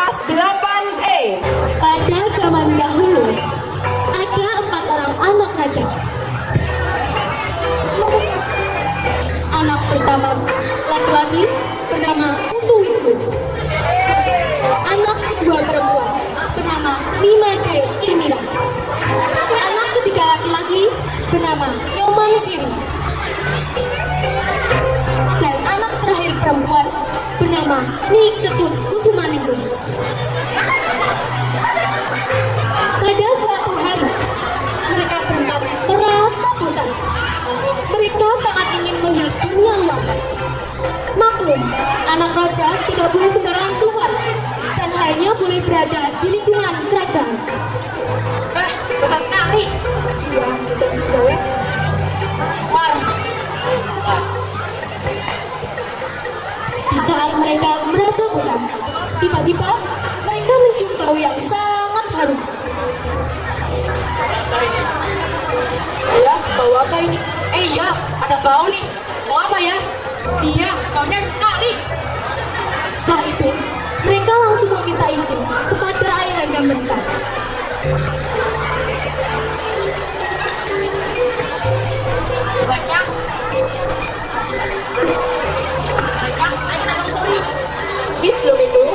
kelas 8E. Pada zaman dahulu, ada 4 orang anak raja. Anak pertama laki-laki bernama Putu Wisnu. Anak kedua perempuan bernama Nimade Ilmira. Anak ketiga laki-laki bernama Nyoman Siri. Dan anak terakhir perempuan bernama Ni Ketut Kusumaningrum. Pada suatu hari, mereka berempat merasa bosan. Mereka sangat ingin melihat dunia luar. Maklum, anak raja tidak boleh sembarangan keluar dan hanya boleh berada di lingkungan kerajaan. Bosan sekali. Wah. Di saat mereka merasa bosan, tiba-tiba mereka mencium bau yang sangat harum. Ya, bau apa ini? Iya, ada bau nih. Bau apa ya? Iya, baunya enak sekali. Setelah itu, mereka langsung meminta izin kepada ayahanda mereka. Banyak. Sebelum itu,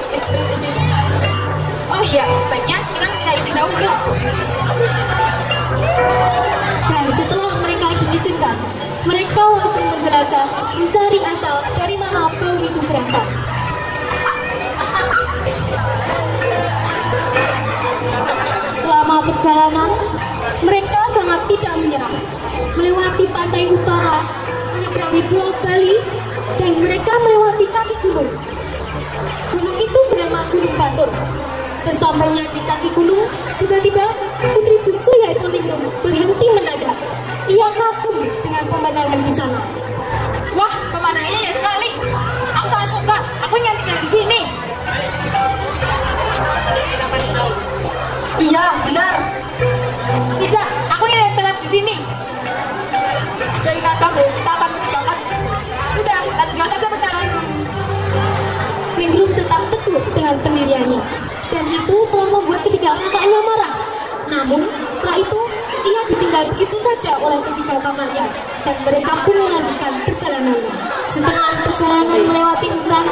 oh iya, sebaiknya kita minta izin dahulu. Dan setelah mereka diizinkan, mereka langsung menjelajah mencari asal dari mana bau itu berasal. Selama perjalanan, mereka sangat tidak menyerah. Melewati pantai utara, menyeberangi Pulau Bali, dan mereka melewati kaki gunung. Gunung itu bernama Gunung Batur. Sesampainya di kaki gunung, tiba-tiba putri bungsu yaitu Ningrum berhenti mendadak. Ia kagum dengan pemandangan di sana. Wah, pemandangannya indah sekali. Aku sangat suka. Aku ingin tinggal di sini. Iya, benar. Tidak, aku ingin tetap di sini. Jadi kamu, kita akan meninggalkan. Sudah, lanjutkan saja perjalanan. Ningrum tetap teguh dengan pendiriannya, dan itu telah membuat ketiga kakaknya marah. Namun, setelah itu, ia ditinggal begitu saja oleh ketiga kakaknya, dan mereka pun melanjutkan perjalanannya. Setengah perjalanan melewati hutan,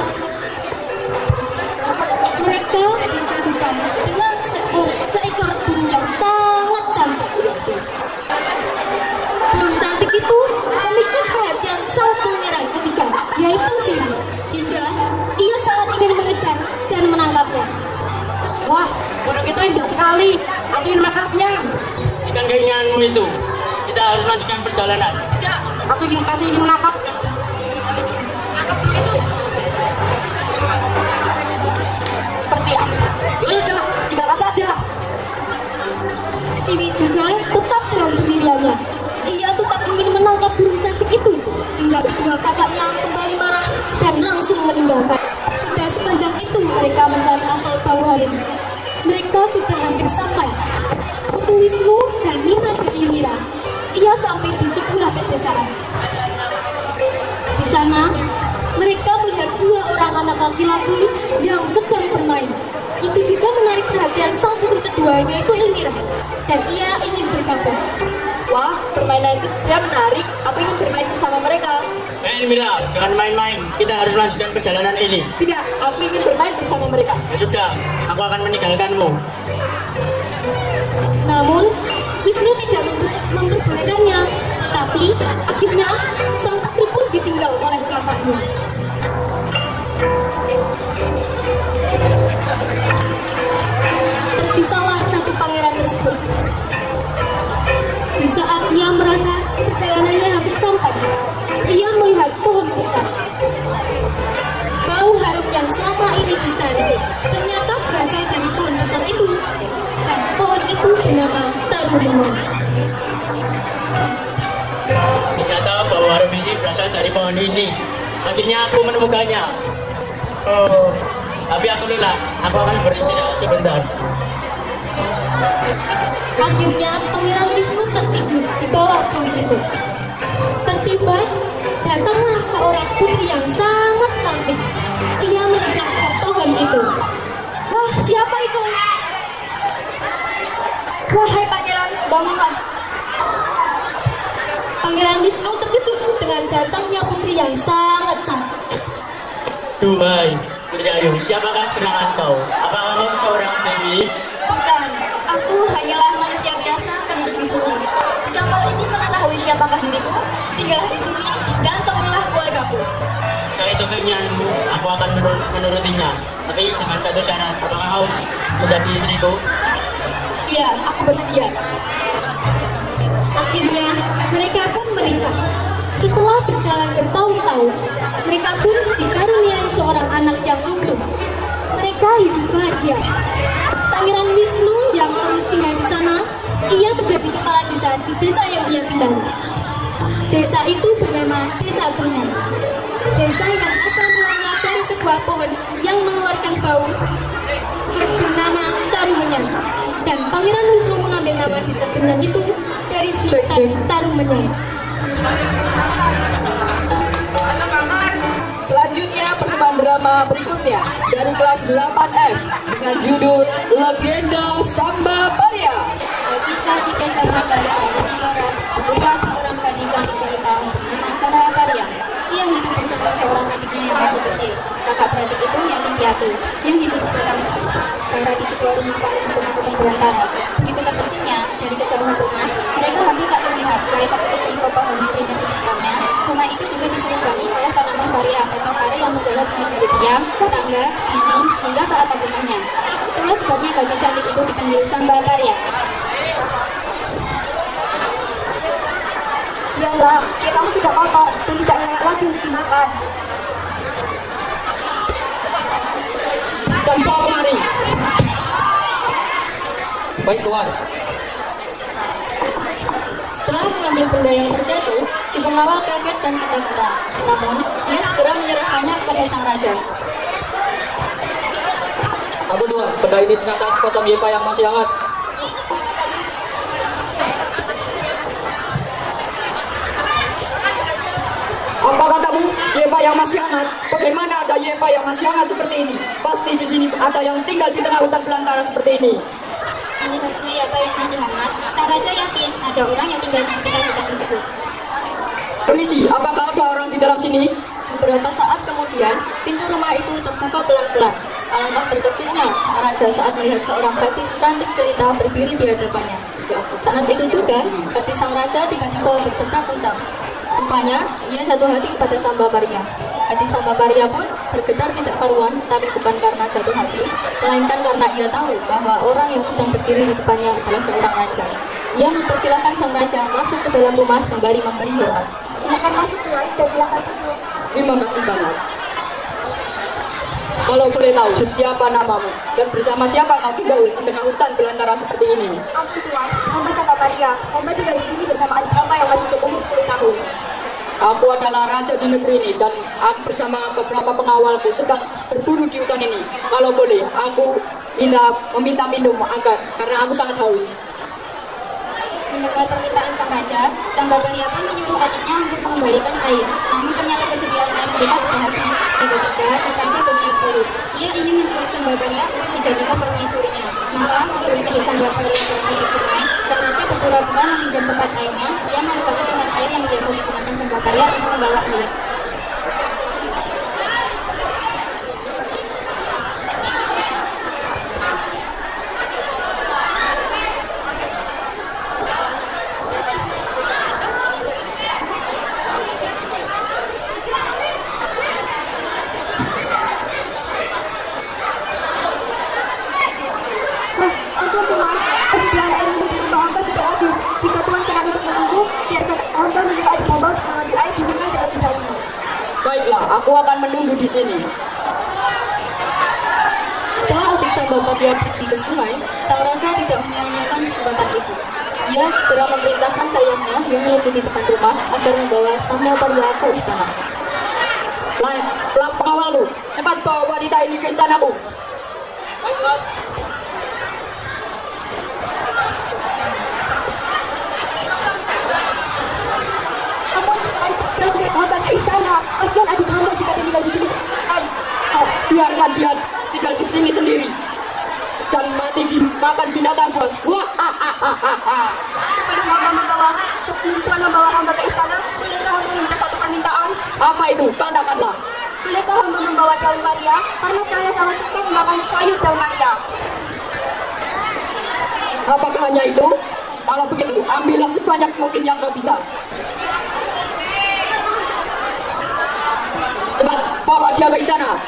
mereka dikejutkan dengan seekor burung yang sangat cantik. Burung cantik itu memikir perhatian sang pangeran ketiga, yaitu Siri, hingga ia sangat ingin mengejar dan menangkapnya. Wah, burung itu indah sekali. Aku ingin menangkapnya. Bukan keinginanmu itu. Kita harus lanjutkan perjalanan. Tidak, aku ingin menangkap. Seperti apa? Sudah, tinggalkan saja. Siwi juga tetap dengan pendiriannya. Ia tetap ingin menangkap burung cantik itu, hingga kedua kakaknya kembali marah dan langsung meninggalkan. Sudah sepanjang itu mereka mencari asal bau harum. Mereka sudah hampir sampai. Putu Wisnu dan Nina Ilmira. Ia sampai di sebuah pedesaan. Di sana, mereka melihat 2 orang anak laki-laki yang sedang bermain. Itu juga menarik perhatian sang putri kedua, yaitu Ilmira. Dan ia ingin bergabung. Wah, permainan itu setia menarik. Aku ingin bermain bersama mereka. Mira, jangan main-main. Kita harus melanjutkan perjalanan ini. Tidak, aku ingin bermain bersama mereka. Ya sudah, aku akan meninggalkanmu. Namun, Wisnu tidak memperbolehkannya. Tapi, akhirnya, sang putri pun ditinggal oleh kakaknya. Tersisalah satu pangeran tersebut. Di saat ia merasa perjalanannya hampir sampai, ia melihat pohon besar. Bau harum yang selama ini dicari ternyata berasal dari pohon besar itu, dan pohon itu bernama Tarunima. Ternyata bau harum ini berasal dari pohon ini. Akhirnya aku menemukannya. Oh, tapi aku lelah. Aku akan beristirahat sebentar. Akhirnya Pangeran Wisnu tertidur di bawah pohon itu. Tiba-tiba datanglah seorang putri yang sangat cantik. Ia mendekat ke pohon itu. Wah, bangunlah. Pangeran Wisnu terkejut dengan datangnya putri yang sangat cantik. Duhai Putri Ayu, siapakah gerangan kau? Apakah kau seorang dewi? Bukan, aku hanyalah manusia biasa penduduk di sini. Jika kau ingin mengetahui siapakah diriku, tinggallah di sini dan temuilah keluargaku. Jika itu keinginanmu, aku akan menurutinya. Tapi dengan satu syarat, apakah kau menjadi istriku? Iya, aku bersedia. Akhirnya, mereka pun menikah. Setelah berjalan bertahun-tahun, mereka pun dikaruniai seorang anak yang lucu. Mereka hidup bahagia. Pangeran Wisnu yang terus tinggal di sana, ia menjadi kepala desa di desa yang ia pindahi. Desa itu bernama Desa Trunyan. Desa yang asal mulanya dari sebuah pohon yang mengeluarkan bau bernama Tarumenyan. Dan Pangeran Wisnu mengambil nama Desa Trunyan itu dari singkatan Tarumenyan. Selanjutnya persembahan drama berikutnya dari kelas 8F dengan judul Legenda Samba Paria. Kisah di desa Mandala, Sulawesi Barat, berupa seorang gadis cantik cerita nama Sarah Paria. Ia hidup bersama seorang adiknya yang masih kecil. Kakak beradik itu yatim piatu yang hidup sebatang kara di sebuah rumah paling tengah hutan belantara. Begitu terpencilnya dari kejauhan rumah, mereka hampir tak terlihat selain tertutupi pohon rindang di sekitarnya. Rumah itu juga diselimuti oleh tanaman paria atau pari yang menjalar di pinggir tiang, tangga, dinding, hingga ke atap rumahnya. Itulah sebabnya gadis cantik itu dipanggil Samba Paria. Yalah, kita sudah kotor dan tidak layak lagi untuk dimakan. Dan bawa kemari. Baik tuan. Setelah mengambil benda yang terjatuh, si pengawal kaget dan ketakutan. Namun, dia segera menyerahkannya kepada sang raja. Ampun tuan, benda ini ternyata sepotong yepa yang masih hangat. Apa katamu? Yepa yang masih hangat? Bagaimana ada yepa yang masih hangat seperti ini? Pasti di sini ada yang tinggal di tengah hutan belantara seperti ini. Melihat yepa yang masih hangat, sang raja yakin ada orang yang tinggal di sekitar hutan tersebut. Permisi, apakah ada orang di dalam sini? Beberapa saat kemudian, pintu rumah itu terbuka pelan-pelan. Alangkah terkejutnya sang raja saat melihat seorang gadis cantik jelita berdiri di hadapannya. Saat itu juga, hati sang raja tiba-tiba berdetak kencang. Rupanya, ia jatuh hati kepada Samba Paria. Hati Samba Paria pun bergetar tidak karuan, tetapi bukan karena jatuh hati, melainkan karena ia tahu bahwa orang yang sedang berdiri di depannya adalah seorang raja. Ia mempersilahkan sang raja masuk ke dalam rumah sembari memberi hormat. Silakan masuk tuan dan silakan duduk. Terima kasih banyak. Kalau boleh tahu, siapa namamu? Dan bersama siapa kau tinggal di tengah hutan belantara seperti ini? Ampun tuan, hamba Samba Paria. Hamba tinggal di sini bersama adik hamba yang masih berumur 10 tahun. Aku adalah raja di negeri ini dan aku bersama beberapa pengawalku sedang berburu di hutan ini. Kalau boleh, aku meminta minum karena aku sangat haus. Mendengar permintaan sang raja, Samba Paria pun menyuruh adiknya untuk mengembalikan air. Namun ternyata persediaan air mereka sudah habis. Tiba-tiba sang raja berniat buruk. Ia ingin menculik Samba Paria untuk dijadikan permaisurinya. Maka sebelum adik Samba Paria berangkat ke sungai, sang raja berpura-pura meminjam tempat airnya. Ia merupakan tempat air yang biasa digunakan Samba Paria untuk membawa air. Ampun tuan, persediaan air minum di rumah hamba sudah habis. Jika tuan kenal untuk menunggu, biarkan hamba menyuruh adik hamba mengambil air di sungai dekat desa ini. Baiklah, aku akan menunggu di sini. Setelah adik Samba Paria pergi ke sungai, sang raja tidak menyia-nyiakan kesempatan itu. Ia segera memerintahkan tayangnya yang menuju di depan rumah agar membawa Samba Paria ke istana. Pengawalku, cepat bawa wanita ini ke istanaku. Baiklah. Hamba ke istana, kasihan adik hamba jika tinggal di sini. Biarkan dia tinggal di sini sendiri. dan mati dimakan binatang buas. Wah, Sebelum hamba membawa Tuhan membawa hamba ke istana, bolehkah hamba meminta satu permintaan? apa itu? Katakanlah. Bolehkah hamba membawa daun Maria? Karena saya sangat suka memakan sayur daun Maria. Apakah hanya itu? Kalau begitu, ambillah sebanyak mungkin yang kau bisa. Cepat, bawa dia ke istana.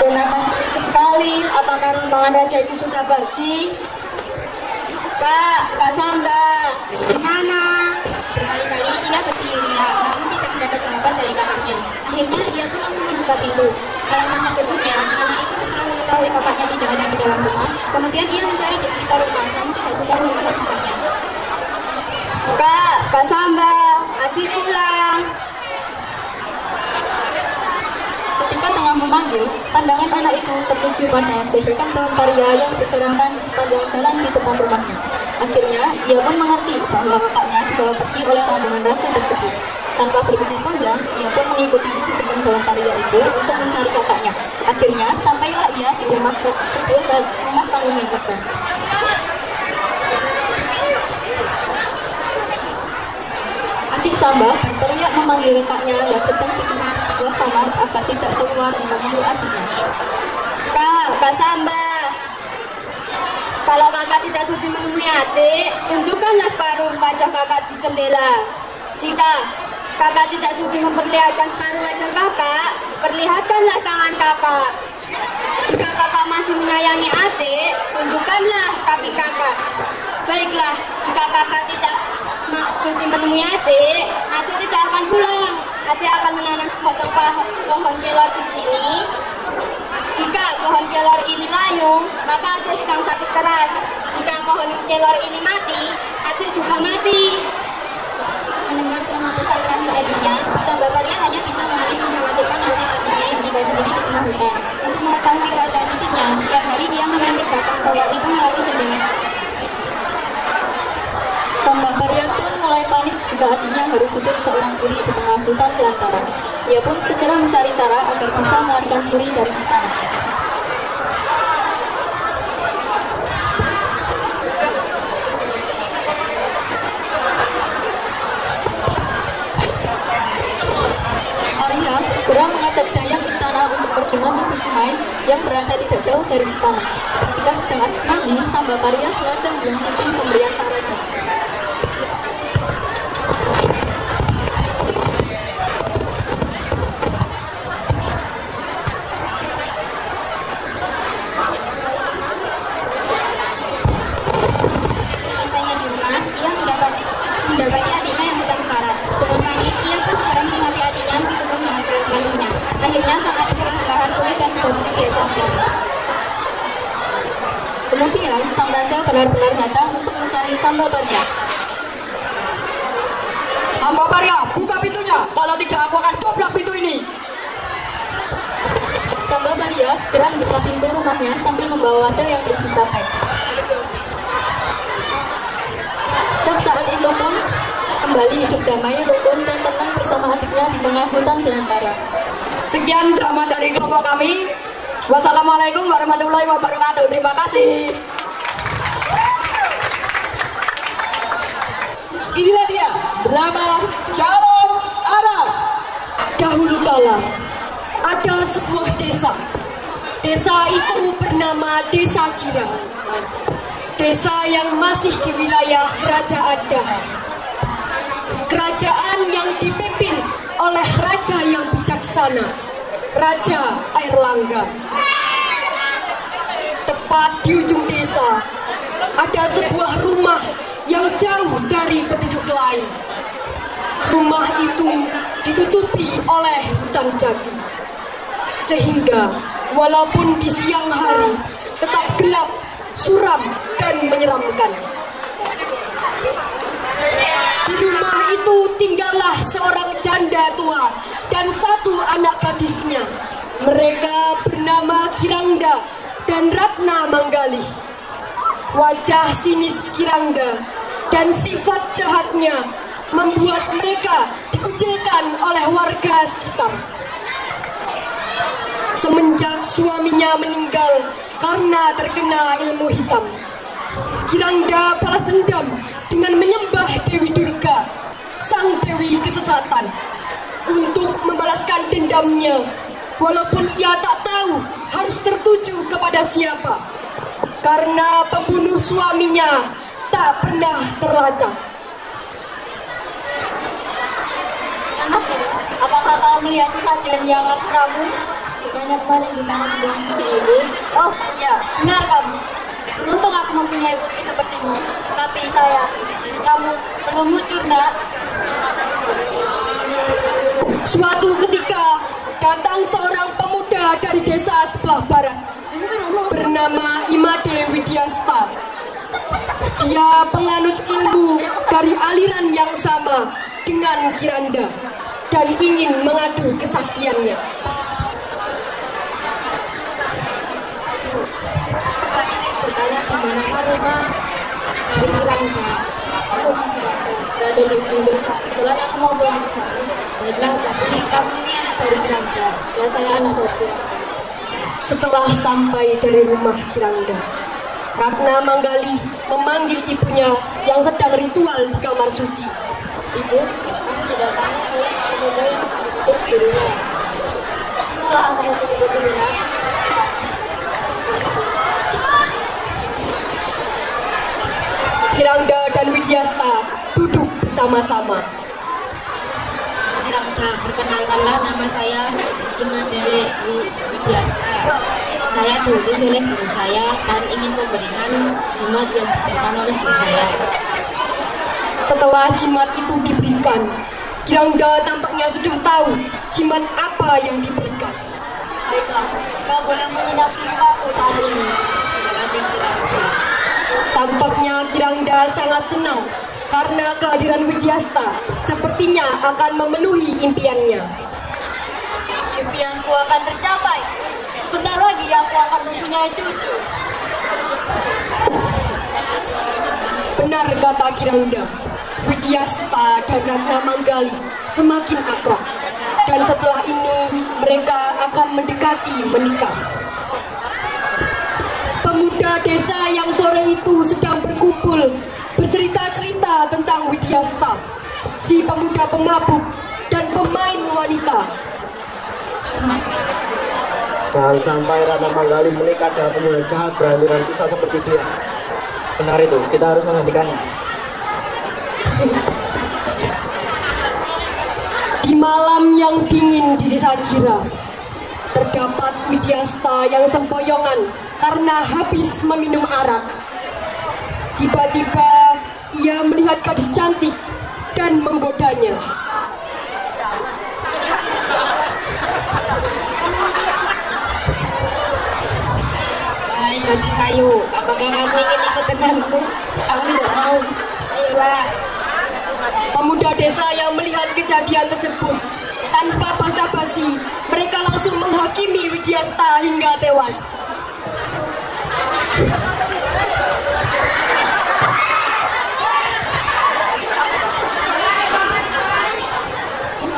Kenapa seperti sekali? Apakah rombongan raja itu sudah pergi? Kak Samba, di mana? Berkali-kali ia berteriak, namun tidak mendapat jawaban dari kakaknya. Akhirnya ia pun langsung membuka pintu. Alangkah terkejutnya, anak itu setelah mengetahui kakaknya tidak ada di dalam rumah, kemudian ia mencari di sekitar rumah, namun tidak juga menemukan kakaknya. Kak Samba, adik pulang. Ketika tengah memanggil, pandangan anak itu tertuju pada sobekan daun paria yang berserakan di sepanjang jalan di depan rumahnya. Akhirnya, ia pun mengerti bahwa kakaknya dibawa pergi oleh rombongan raja tersebut. Tanpa berpikir panjang, ia pun mengikuti sobekan daun paria itu untuk mencari kakaknya. Akhirnya, sampailah ia di sebuah rumah panggung yang megah. Adik Samba berteriak memanggil kakaknya yang sedang dikurung di sebuah kamar agar tidak keluar menemui adiknya. Kak Samba, kalau kakak tidak sudi menemui adik, tunjukkanlah separuh wajah kakak di jendela. Jika kakak tidak sudi memperlihatkan separuh wajah kakak, perlihatkanlah tangan kakak. Jika kakak masih menyayangi adik, tunjukkanlah kaki kakak. Baiklah, jika kakak tidak sudi menemui adik tidak akan pulang. Adik akan menanam sepotong pohon kelor di sini. Jika pohon kelor ini layu, maka adik sedang sakit keras. Jika pohon kelor ini mati, adik juga mati. Mendengar semua pesan terakhir adiknya, sang Baparia hanya bisa menangis mengkhawatirkan nasib adiknya yang tinggal sendiri di tengah hutan. Untuk mengetahui keadaan adiknya, setiap hari dia mengintip batang kelor itu melalui jendela. Sang Baparia pun mulai panik jika adiknya harus hidup seorang diri di tengah hutan belantara. Ia pun segera mencari cara agar bisa melarikan diri dari istana. Maria segera mengajak Dayang istana untuk pergi mandi di sungai yang berada tidak jauh dari istana. Ketika sedang asik mandi, sang Baparia sengaja membuang cincin pemberian sang raja. Sesampainya di rumah, ia mendapati adiknya yang sedang sekarat. Dengan panik, ia pun segera menyuapi adiknya meskipun dengan berat malunya. Akhirnya sang adik perlahan-lahan pulih dan sudah bisa diajak bicara. Kemudian sang raja benar-benar datang untuk mencari sang Baparia. Sang Baparia, buka pintunya. Kalau tidak, aku akan dobrak pintu ini. Sang Baparia segera membuka pintu rumahnya sambil membawa wadah yang berisi capek. Sejak saat itu pun kembali hidup damai, rukun dan tenang bersama adiknya di tengah hutan belantara. Sekian drama dari kelompok kami. Wassalamualaikum warahmatullahi wabarakatuh. Terima kasih. Inilah dia drama Calon Anak. Dahulu kala ada sebuah desa. Desa itu bernama Desa Jirang. Desa yang masih di wilayah Kerajaan Daha. Kerajaan yang dipimpin oleh raja yang bijaksana, Raja Airlangga. Tepat di ujung desa ada sebuah rumah yang jauh dari penduduk lain. Rumah itu ditutupi oleh hutan jati, sehingga walaupun di siang hari tetap gelap, suram, dan menyeramkan. Di rumah itu tinggallah seorang janda tua dan satu anak gadisnya. Mereka bernama Kirangda dan Ratna Manggali. Wajah sinis Kirangda dan sifat jahatnya membuat mereka dikucilkan oleh warga sekitar. Semenjak suaminya meninggal karena terkena ilmu hitam, Kirangda balas dendam dengan menyembah Dewi Durga, sang Dewi kesesatan. Untuk membalaskan dendamnya, walaupun ia tak tahu harus tertuju kepada siapa, karena pembunuh suaminya tak pernah terlacak. Apakah kau melihat kejadian yang aku ramu? Bukannya kemarin di tangan Dewi Suci ini? Oh ya, benar kamu. Beruntung aku mempunyai putri sepertimu. Tapi sayang, kamu belum muncul, nak. Suatu ketika datang seorang pemuda dari desa sebelah barat bernama Imade Widyasta. Dia penganut ilmu dari aliran yang sama dengan Kiranda dan ingin mengadu kesaktiannya. Bertanya di manakah rumah dari Kiranda? Aku berada di ujung desa. Kebetulan aku mau pulang ke sana. Baiklah, jadi kamu ini anak dari Kiranda. Ya, saya anak dari Kiranda. Setelah sampai dari rumah Kiranda, Ratna Manggali memanggil ibunya yang sedang ritual di kamar suci. Ibu, kamu didatangi oleh pemuda yang diputus dirinya. Itulah antara itu dirinya. Kiranda dan Widyasta duduk bersama-sama. Kiranda, perkenalkanlah, nama saya Imade Widyasta. Saya diutus oleh guru saya dan ingin memberikan jimat yang diberikan oleh guru saya. Setelah jimat itu diberikan, Kiranda tampaknya sudah tahu jimat apa yang diberikan. Baiklah, kau boleh menginap di rumahku saat ini. Terima kasih, Kiranda. Tampaknya Kiranda sangat senang karena kehadiran Widyasta sepertinya akan memenuhi impiannya. Impianku akan tercapai. Sebentar lagi aku akan mempunyai cucu. Benar kata Kiranda, Widyasta dan Ratna Manggali semakin akrab. Dan setelah ini mereka akan mendekati menikah. Pemuda desa yang sore itu sedang berkumpul bercerita-cerita tentang Widyasta, si pemuda pemabuk dan pemain wanita. Jangan sampai Ratna Manggali menikah dengan pemuda jahat beraliran sisa seperti dia. Benar itu, kita harus menghentikannya. Di malam yang dingin di desa Jira, terdapat Widyasta yang sempoyongan karena habis meminum arak. Tiba-tiba ia melihat gadis cantik dan menggodanya. Hai gadis ayu, apakah kamu ingin ikut denganku? Aku tidak mau. Ayolah. Pemuda desa yang melihat kejadian tersebut tanpa basa-basi, mereka langsung menghakimi Widyasta hingga tewas.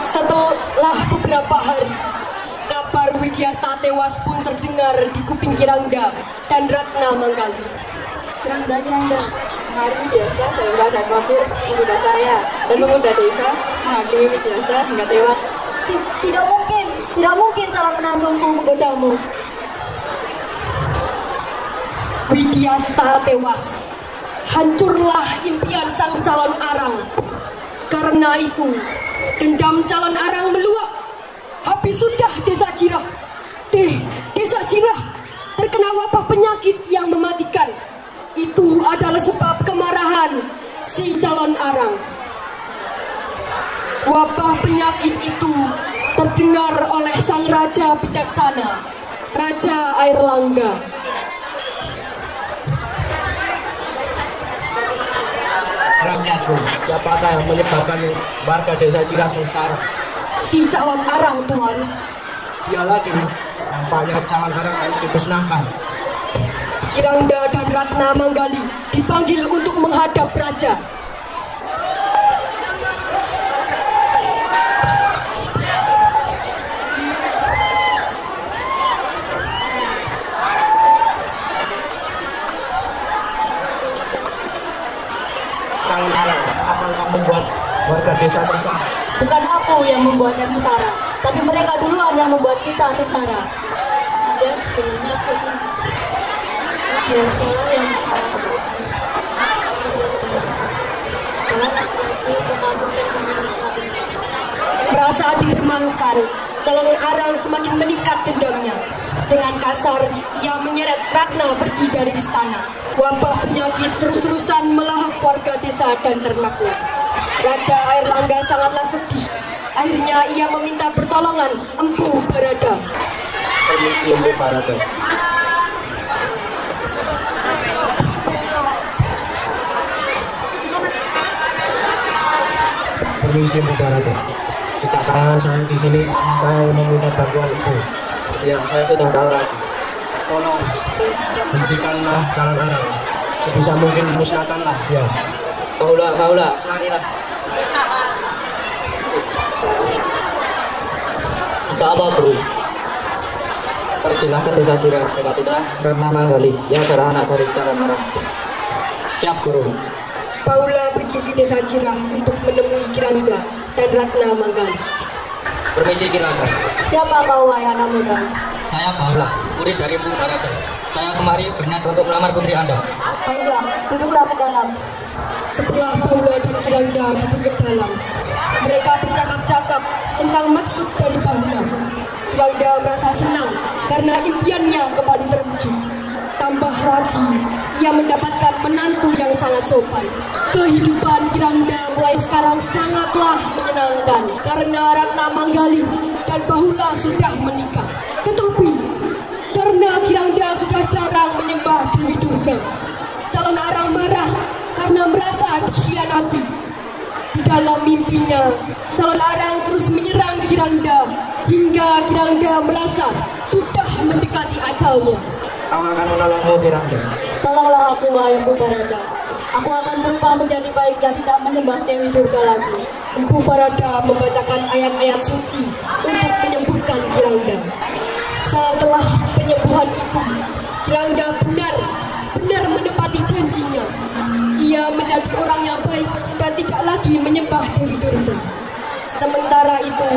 Setelah beberapa hari, kabar Widyasta tewas pun terdengar di kuping Kiranda dan Ratna Manggali. Kiranda, hari Widyasta dalam keadaan kafir menggoda saya dan pemuda desa menghakimi Widyasta hingga tewas. Tidak mungkin calon menantumu menggodamu. Widyasta tewas. Hancurlah impian sang calon arang. Karena itu, dendam calon arang meluap. Habis sudah desa Jirah. Desa Jirah terkena wabah penyakit yang mematikan. Itu adalah sebab kemarahan si calon arang. Wabah penyakit itu terdengar oleh sang raja bijaksana, Raja Airlangga. Rakyatku, siapakah yang menyebabkan warga desa Jirah sengsara? Si calon arang, Tuan. Dia lagi, nampaknya calon arang harus dimusnahkan. Kiranda dan Ratna Manggali dipanggil untuk menghadap raja. membuatnya sengsara, tapi mereka duluan yang membuat kita sengsara. Dan sebenarnya aku ingin ada sekolah yang salah jalan laki-laki pemabuk dan pemanik. Merasa dipermalukan, calon arang semakin meningkat dendamnya. Dengan kasar, ia menyeret Ratna pergi dari istana. Wabah penyakit terus-terusan melahap warga desa dan ternaknya. Raja Airlangga sangatlah sedih. Akhirnya ia meminta pertolongan Empu Barada. Permisi Empu Barada. Permisi Empu Barada. Tidak karangan saya di sini, saya meminta bantuan Ibu. Ya, saya sudah tahu Raja. Tolong hentikanlah calon arang. Sebisa mungkin musnahkanlah ya. Paula, larilah. Tak apa guru. Pergilah ke desa Jirang, dekatilah Ratna Manggali yang adalah anak dari calon arang. Siap guru. Paula pergi ke desa Jirang untuk menemui Kiranda dan Ratna Manggali. Permisi Kiranda. Siapa kau, wahai anak muda? Saya Paula, murid dari Empu Barada. Saya kemari berniat untuk melamar putri Anda. Baiklah, duduklah ke dalam. Setelah Paula dan Kiranda duduk ke dalam, mereka bercakap-cakap tentang maksud dari Paula. Kiranda merasa senang karena impiannya kembali terwujud. Tambah lagi, ia mendapatkan menantu yang sangat sopan. Kehidupan Kiranda mulai sekarang sangatlah menyenangkan karena Ratna Manggali dan Paula sudah menikah. Tetapi karena Kiranda sudah jarang menyembah Dewi Durga, calon arang marah karena merasa dikhianati. Di dalam mimpinya, calon arang terus menyerang Kiranda hingga Kiranda merasa sudah mendekati ajalnya. Aku akan menolongmu Kiranda. Tolonglah aku, wahai Empu Barada. Aku akan berubah menjadi baik dan tidak menyembah Dewi Durga lagi. Empu Barada membacakan ayat-ayat suci untuk menyembuhkan Kiranda. Setelah penyembuhan itu, Kiranda benar menepati janjinya. Ia menjadi orang yang baik dan tidak lagi menyembah Dewi Durga. Sementara itu,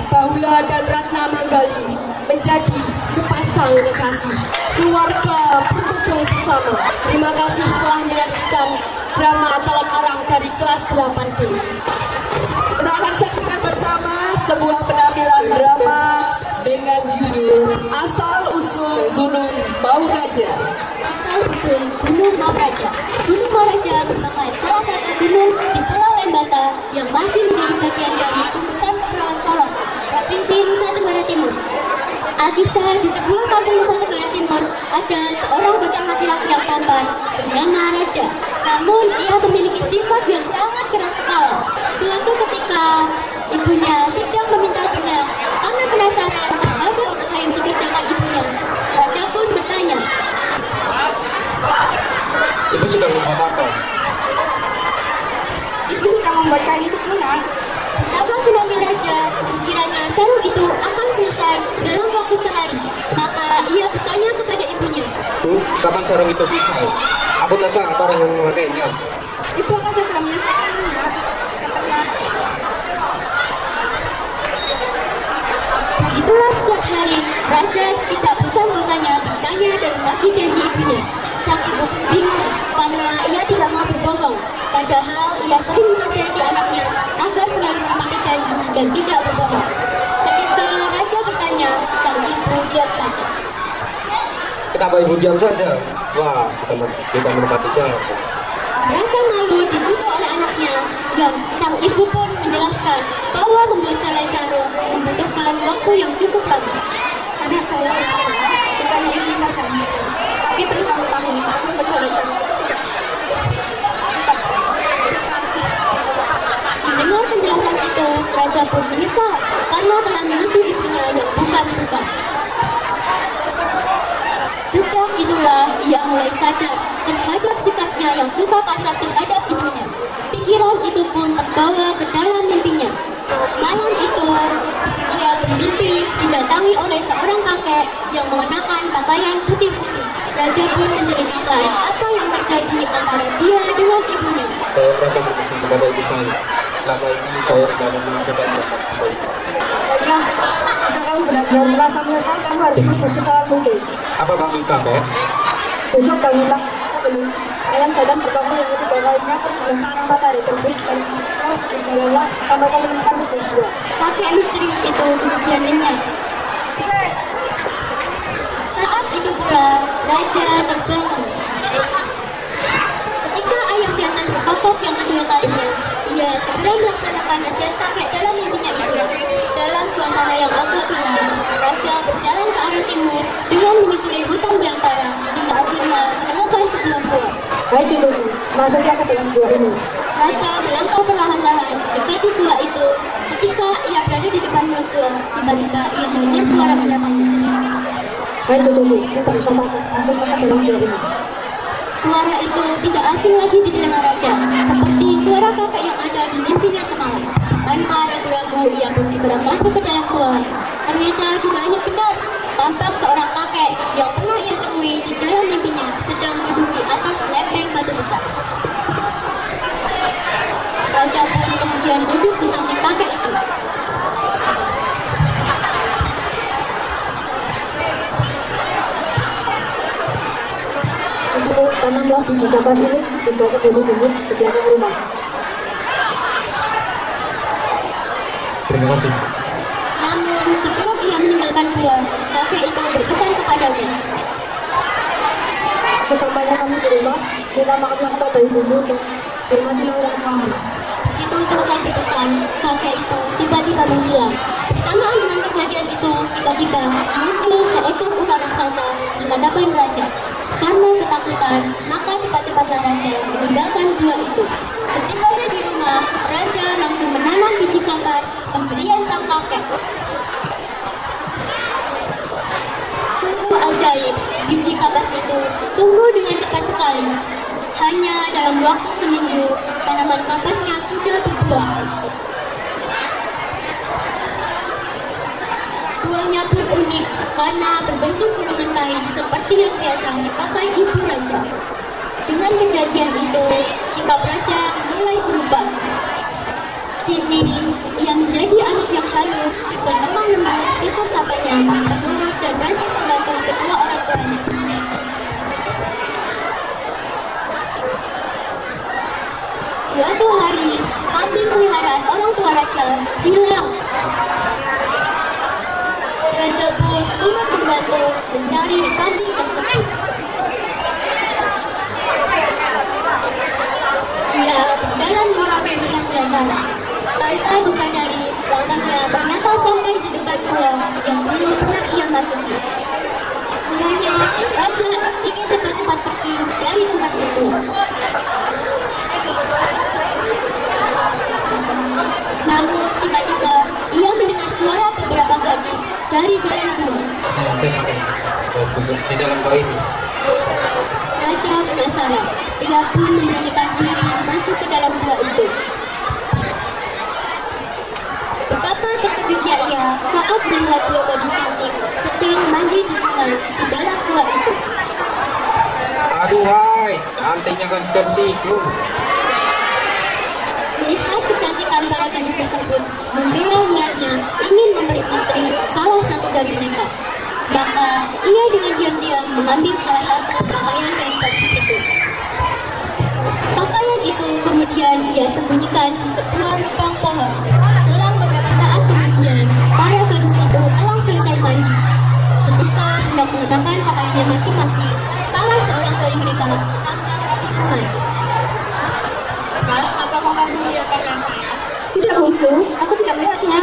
Paula dan Ratna Manggali menjadi sepasang kekasih. Keluarga berkumpul bersama. Terima kasih telah menyaksikan drama Calon Arang dari kelas 8D. Kita akan saksikan bersama sebuah penampilan drama dengan judul Asal Usul Gunung Mauraja. Asal usul Gunung Mauraja. Gunung Mauraja merupakan salah satu gunung di Pulau Lembata yang masih menjadi bagian dari gugusan Kepulauan Solok, Provinsi Nusa Tenggara Timur. Alkisah di sebuah kampung Nusa Tenggara Timur ada seorang bocah laki-laki yang tampan bernama Raja. Namun ia memiliki sifat yang sangat keras kepala. Suatu ketika ibunya sedang meminta benang karena penasaran terhadap apa yang dikerjakan ibunya. Raja pun bertanya, Ibu sudah membuat apa? Ibu sedang membuat kain untuk menang. betapa senangnya Raja, dikiranya sarung itu akan selesai dalam waktu sehari. Maka ia bertanya kepada ibunya, Bu, kapan sarung itu selesai? Aku tak sangka orang yang memakainya. Ibu akan segera menyelesaikannya. begitulah setiap hari Raja tidak bosan-bosannya bertanya dan menagih janji ibunya. Sang ibu pun bingung karena ia tidak mau berbohong. Padahal ia sering menasihati anaknya agar selalu menepati janji dan tidak berbohong. Ketika Raja bertanya, sang ibu diam saja. Kenapa Ibu diam saja? Wah, kita menepati janji. Rasa malu dituduh oleh anaknya, yang sang ibu pun menjelaskan bahwa membuat selai sarung membutuhkan waktu yang cukup lama. Anak saya Raja, bukannya ibu ingkar janji. Tapi perlu kamu tahu, membuat selai sarung itu tidak. Mendengar penjelasan itu, Raja pun menyesal karena telah menuduh ibunya yang bukan-bukan. Sejak itulah ia mulai sadar terhadap sikapnya yang suka kasar terhadap ibunya. Pikiran itu pun terbawa ke dalam mimpinya. Malam itu, ia bermimpi didatangi oleh seorang kakek yang mengenakan pakaian putih-putih. Raja pun menceritakan apa yang terjadi antara dia dengan ibunya. Saya merasa berkesan kepada ibu saya. Selama ini saya selalu menyelesaikan Kakak, jika kamu benar-benar merasa menyesal, kamu harus menebus kesalahanmu itu. Apa maksud kakek? Besok bangunlah sebelum ayam jantan berkokok yang ketiga kalinya pergilah ke arah matahari terbit dan kau berjalanlah sampai kau menemukan sebuah gua. Kakek misterius itu kemudian lenyap. Saat itu pula raja terbangun. Ketika ayam jantan berkokok yang kedua kalinya, ia segera melaksanakan nasihat kakek dalam mimpinya itu. Dalam suasana yang agak gelap, raja berjalan ke arah timur dengan menyusuri hutan belantara hingga akhirnya menemukan sebuah gua. Hai cucuku, masuklah ke dalam gua ini. Raja melangkah perlahan-lahan dekati gua itu. Ketika ia berada di depan mulut gua, tiba-tiba ia mendengar suara menamanya. Hai cucuku, tidak usah takut, masuklah ke dalam gua ini. Suara itu tidak asing lagi di telinga raja, seperti suara kakek yang ada di mimpinya semalam. Tanpa ragu-ragu, ia pun segera masuk ke dalam gua. Ternyata dugaannya benar. Tampak seorang kakek yang pernah ia temui di dalam mimpinya sedang duduk di atas lereng batu besar. Raja pun kemudian duduk di samping kakek itu. Cucuku, tanamlah biji kapas ini di bawah bumi-bumi di belakang rumah. Terima kasih. Namun sebelum ia meninggalkan gua, kakek itu berpesan kepadanya. Sesampainya kami di rumah, minta maaflah kepada ibumu dan hormatilah orang tuamu. Begitu selesai berpesan, kakek itu tiba-tiba menghilang. Bersamaan dengan kejadian itu, tiba-tiba muncul seekor ular raksasa di hadapan raja. Karena ketakutan, maka cepat-cepatlah raja meninggalkan gua itu. Setibanya di rumah, raja langsung menanam biji kapas pemberian sang kakek. Sungguh ajaib, biji kapas itu tumbuh dengan cepat sekali. Hanya dalam waktu seminggu, tanaman kapasnya sudah berbuah. Buahnya pun unik karena berbentuk gulungan kain seperti yang biasa dipakai ibu raja. Dengan kejadian itu, sikap raja mulai berubah. Kini, ia menjadi anak yang halus, berlemah lembut, tutur sapanya, penurut dan rajin membantu kedua orang tuanya. Suatu hari, kambing peliharaan orang tua raja hilang. Raja pun turut membantu mencari kambing tersebut. Ia berjalan menyusuri hutan belantara. Tanpa disadari, langkahnya ternyata sampai di depan gua yang dulu pernah ia masuki. Mulanya, raja ingin cepat-cepat pergi dari tempat itu. Namun tiba-tiba ia mendengar suara beberapa gadis dari dalam gua. Di dalam gua ini. Raja penasaran. Ia pun memberanikan diri masuk ke dalam gua itu. Betapa terkejutnya ia saat melihat dua gadis cantik sedang mandi di sungai di dalam gua itu. Aduh, hai, cantiknya kan gadis itu. Melihat kecantikan para gadis tersebut, muncullah niatnya ingin memberi istri salah satu dari mereka. Maka ia dengan diam-diam mengambil salah satu pakaian dari gadis itu. Pakaian itu kemudian ia sembunyikan di sebuah lubang pohon. Selang beberapa saat kemudian, para gadis itu telah selesai mandi. Ketika hendak mengenakan pakaiannya masing-masing, salah seorang dari mereka tampak kebingungan. Kak, apakah kamu melihat pakaian saya? Tidak, bungsu, aku tidak melihatnya.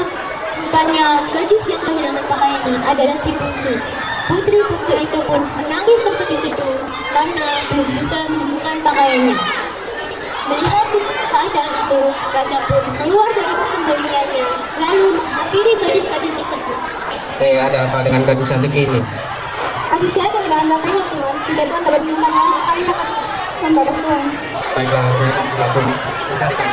Rupanya gadis yang kehilangan pakaiannya adalah si bungsu. Putri bungsu itu pun menangis terseduh-seduh karena belum juga menemukan pakaiannya. Melihat keadaan itu, raja pun keluar dari persembunyiannya lalu menghampiri gadis-gadis tersebut. Ada apa dengan gadis cantik ini? Adik saya kehilangan pakaiannya, Tuhan. Jika Tuhan dapat menemukannya, kami akan membalas Tuhan. Baiklah, saya pun mencarikan.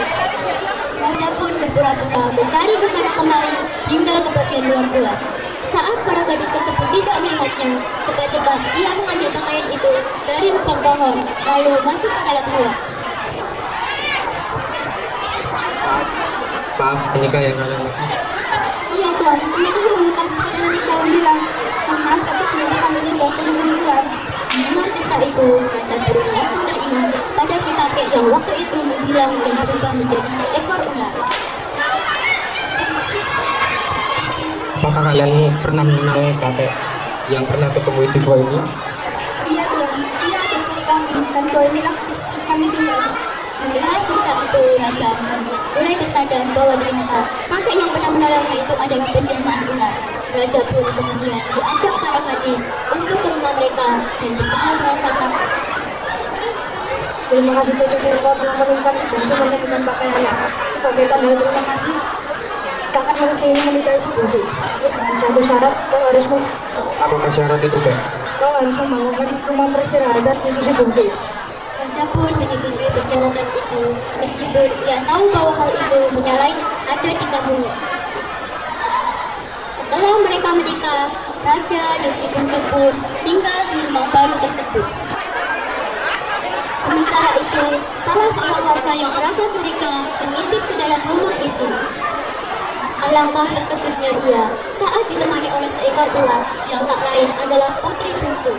Raja pun berpura-pura mencari ke sana kemari hingga ke bagian luar gua. Saat para gadis tersebut tidak melihatnya, cepat-cepat ia mengambil pakaian itu dari lubang pohon, lalu masuk ke dalam gua. Maaf, menikah yang kalian maksud. Iya Tuhan, kami itu menemukan karena saya bilang, maaf tapi sebenarnya kami tidak benar. Mendengar cerita itu, Raja Burung langsung teringat pada si kakek yang waktu itu menghilang dan berubah menjadi seekor ular. Apakah kalian pernah mengenal kakek yang pernah ketemu di gua ini? Iya Tuhan, iya adalah kami dan gua inilah kami tinggal. Mendengar cerita itu, Raja mulai tersadar bahwa ternyata kakek yang pernah menolongnya itu adalah penjelmaan ular. Raja pun kemudian diajak para gadis untuk ke rumah mereka dan bertemu dengan sang kakek. Terima kasih Cucu kau telah menemukan si bungsu menemukan pakaiannya. Sebagai tanda terima kasih, kakak harus ingin menikahi si bungsu. Dengan satu syarat, kau harus Apakah syarat itu, Kak? kau harus membangunkan rumah peristirahatan untuk si bungsu. Raja pun menyetujui persyaratan itu, meskipun ia tahu bahwa hal itu menyalahi adat di kampungnya. Setelah mereka menikah, Raja dan si bungsu pun tinggal di rumah baru tersebut. Sementara itu, salah seorang warga yang merasa curiga mengintip ke dalam rumah itu. Alangkah terkejutnya ia saat ditemani oleh seekor ular yang tak lain adalah putri bungsu.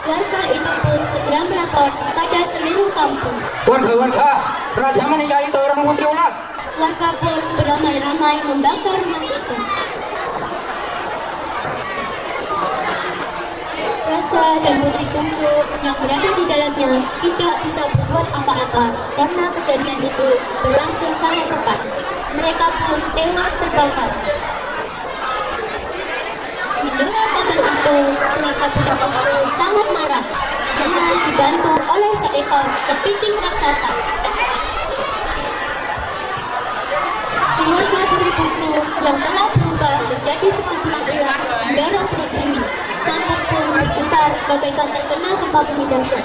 Warga itu pun segera melapor pada seluruh kampung. Warga-warga, raja menikahi seorang putri ular. Warga pun beramai-ramai membakar rumah itu. Raja dan putri bungsu yang berada di dalamnya tidak bisa berbuat apa-apa karena kejadian itu berlangsung sangat cepat. Mereka pun tewas terbakar. Mendengar kabar itu, keluarga putri bungsu sangat marah dengan dibantu oleh seekor kepiting raksasa. Keluarga putri bungsu yang telah berubah menjadi sekumpulan ular mendorong perut bumi. Kampung pun bergetar bagaikan terkena gempa bumi dahsyat.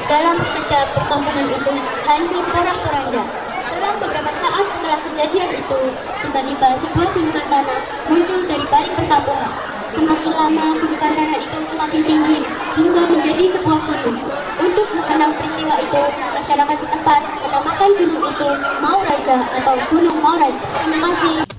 Dalam sekejap, perkampungan itu hancur porak-poranda. Selang beberapa saat setelah kejadian itu, tiba-tiba sebuah gunungan tanah muncul dari balik perkampungan. Semakin lama, gunungan tanah itu semakin tinggi hingga menjadi sebuah gunung. Untuk mengenang peristiwa itu, masyarakat setempat menamakan gunung itu Mauraja atau Gunung Mauraja. Terima kasih.